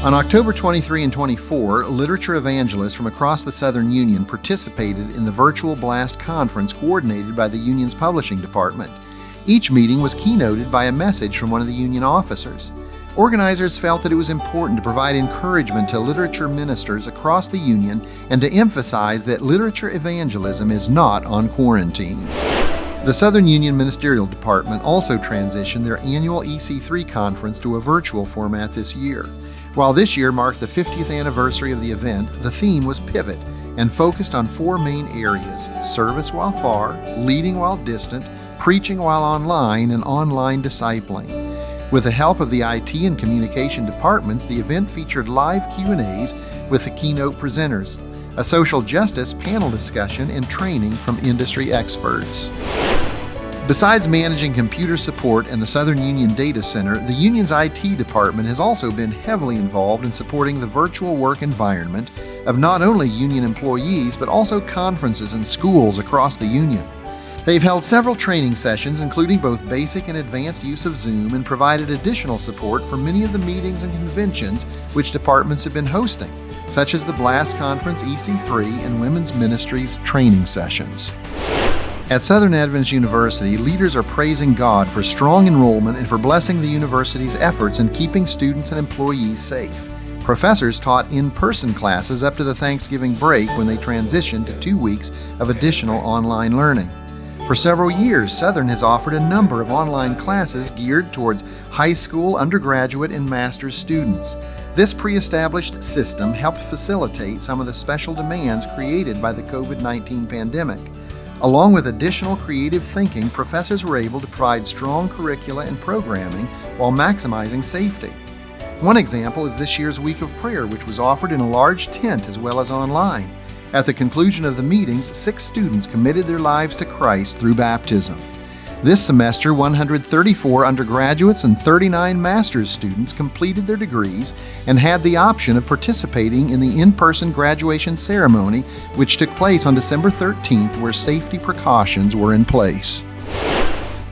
On October 23 and 24, literature evangelists from across the Southern Union participated in the virtual Blast Conference coordinated by the Union's publishing department. Each meeting was keynoted by a message from one of the Union officers. Organizers felt that it was important to provide encouragement to literature ministers across the Union and to emphasize that literature evangelism is not on quarantine. The Southern Union Ministerial Department also transitioned their annual EC3 Conference to a virtual format this year. While this year marked the 50th anniversary of the event, the theme was Pivot and focused on four main areas: service while far, leading while distant, preaching while online, and online discipling. With the help of the IT and communication departments, the event featured live Q&As with the keynote presenters, a social justice panel discussion, and training from industry experts. Besides managing computer support and the Southern Union Data Center, the Union's IT department has also been heavily involved in supporting the virtual work environment of not only Union employees, but also conferences and schools across the Union. They've held several training sessions, including both basic and advanced use of Zoom, and provided additional support for many of the meetings and conventions which departments have been hosting, such as the Blast Conference, EC3, and Women's Ministries training sessions. At Southern Adventist University, leaders are praising God for strong enrollment and for blessing the university's efforts in keeping students and employees safe. Professors taught in-person classes up to the Thanksgiving break when they transitioned to 2 weeks of additional online learning. For several years, Southern has offered a number of online classes geared towards high school, undergraduate, and master's students. This pre-established system helped facilitate some of the special demands created by the COVID-19 pandemic. Along with additional creative thinking, professors were able to provide strong curricula and programming while maximizing safety. One example is this year's Week of Prayer, which was offered in a large tent as well as online. At the conclusion of the meetings, 6 students committed their lives to Christ through baptism. This semester, 134 undergraduates and 39 master's students completed their degrees and had the option of participating in the in-person graduation ceremony, which took place on December 13th, where safety precautions were in place.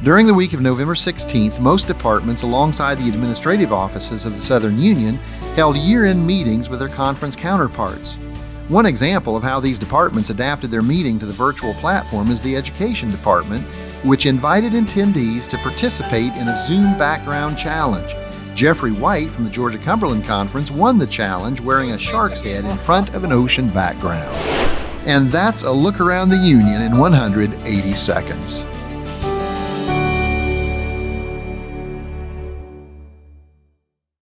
During the week of November 16th, most departments, alongside the administrative offices of the Southern Union, held year-end meetings with their conference counterparts. One example of how these departments adapted their meeting to the virtual platform is the Education Department, which invited attendees to participate in a Zoom background challenge. Jeffrey White from the Georgia Cumberland Conference won the challenge wearing a shark's head in front of an ocean background. And that's a look around the Union in 180 seconds.